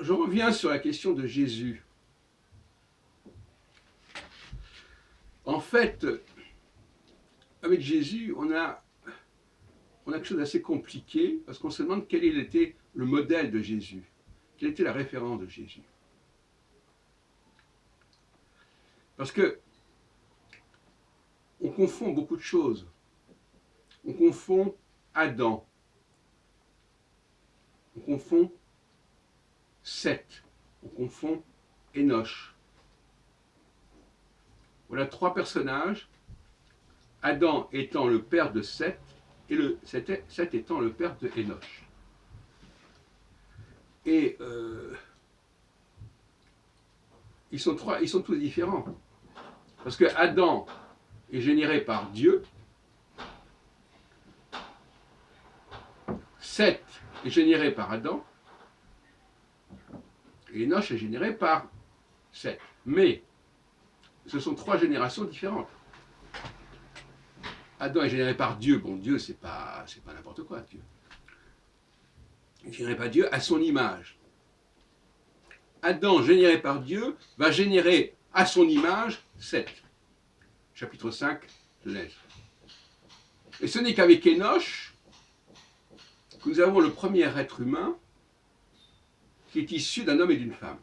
je reviens sur la question de Jésus. En fait, avec Jésus, on a quelque chose d'assez compliqué, parce qu'on se demande quel était le modèle de Jésus, quelle était la référence de Jésus. Parce que on confond beaucoup de choses. On confond Adam, on confond Seth, on confond Enoch. Voilà trois personnages, Adam étant le père de Seth et Seth étant le père de Enoch. Et ils sont tous différents. Parce que Adam est généré par Dieu, Seth est généré par Adam, et Enoch est généré par Seth. Mais ce sont trois générations différentes. Adam est généré par Dieu. Bon, Dieu, c'est pas n'importe quoi, Dieu. Il est généré par Dieu à son image. Adam, généré par Dieu, va générer à son image Seth. Chapitre 5, Genèse. Et ce n'est qu'avec Enoch que nous avons le premier être humain qui est issu d'un homme et d'une femme.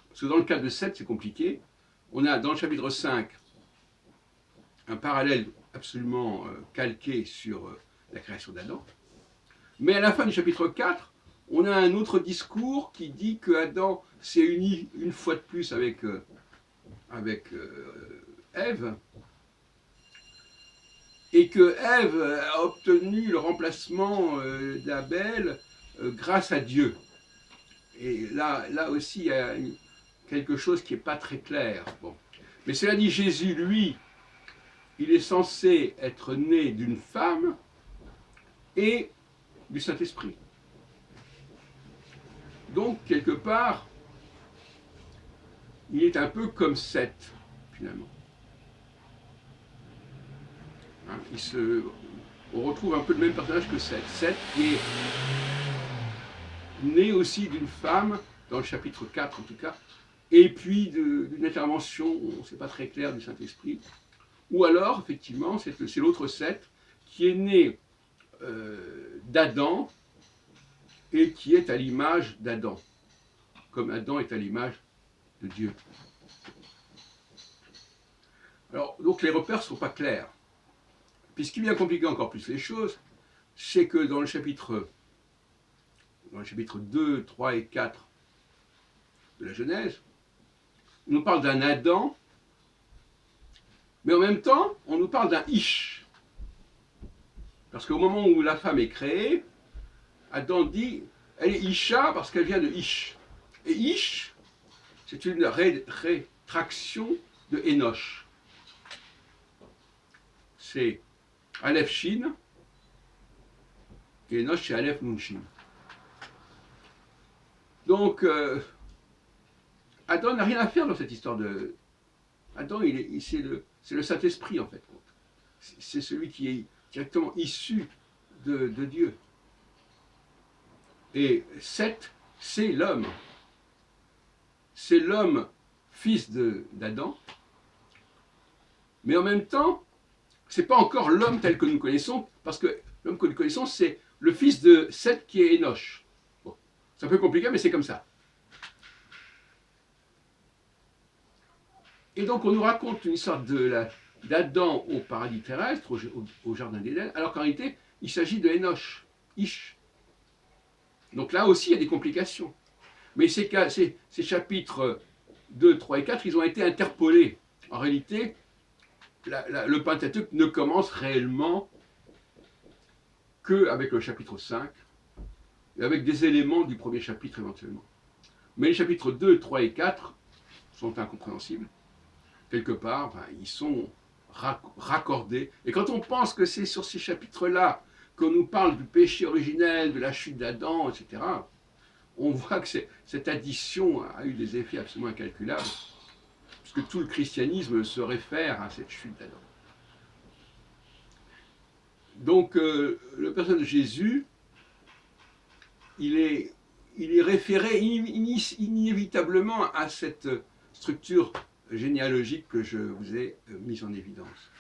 Parce que dans le cas de Seth, c'est compliqué. On a dans le chapitre 5 un parallèle absolument calqué sur la création d'Adam. Mais à la fin du chapitre 4, on a un autre discours qui dit que Adam s'est uni une fois de plus avec Ève, et que Ève a obtenu le remplacement d'Abel grâce à Dieu. Et là aussi, il y a quelque chose qui n'est pas très clair. Bon. Mais cela dit, Jésus, lui, il est censé être né d'une femme et du Saint-Esprit. Donc, quelque part, il est un peu comme Seth, finalement. Hein, on retrouve un peu le même personnage que Seth. Seth qui est né aussi d'une femme, dans le chapitre 4 en tout cas, et puis d'une intervention, on ne sait pas très clair, du Saint-Esprit. Ou alors, effectivement, c'est l'autre Seth qui est né d'Adam et qui est à l'image d'Adam, comme Adam est à l'image de Dieu. Alors, donc les repères ne sont pas clairs. Puis ce qui vient compliquer encore plus les choses, c'est que dans le chapitre 2, 3 et 4 de la Genèse, on nous parle d'un Adam, mais en même temps, on nous parle d'un Ish. Parce qu'au moment où la femme est créée, Adam dit, elle est Isha parce qu'elle vient de Ish. Et Ish, c'est une rétraction de Enoch. C'est Aleph Shin, et Enoch c'est Aleph Nun Shin. Donc, Adam n'a rien à faire dans cette histoire de... Adam, c'est le Saint-Esprit en fait. C'est celui qui est directement issu de Dieu. Et c'est l'homme. C'est l'homme fils d'Adam. Mais en même temps, c'est pas encore l'homme tel que nous connaissons, parce que l'homme que nous connaissons, c'est le fils de Seth qui est Enoch. Bon, c'est un peu compliqué, mais c'est comme ça. Et donc on nous raconte une histoire d'Adam au paradis terrestre, au jardin d'Éden, alors qu'en réalité, il s'agit de Enoch, Ish. Donc là aussi, il y a des complications. Mais ces chapitres 2, 3 et 4, ils ont été interpolés. En réalité, le Pentateuque ne commence réellement qu'avec le chapitre 5, et avec des éléments du premier chapitre éventuellement. Mais les chapitres 2, 3 et 4 sont incompréhensibles. Quelque part, ils sont raccordés. Et quand on pense que c'est sur ces chapitres-là qu'on nous parle du péché originel, de la chute d'Adam, etc., on voit que cette addition a eu des effets absolument incalculables, puisque tout le christianisme se réfère à cette chute d'Adam. Donc, le personnage de Jésus, il est référé inévitablement à cette structure généalogique que je vous ai mise en évidence.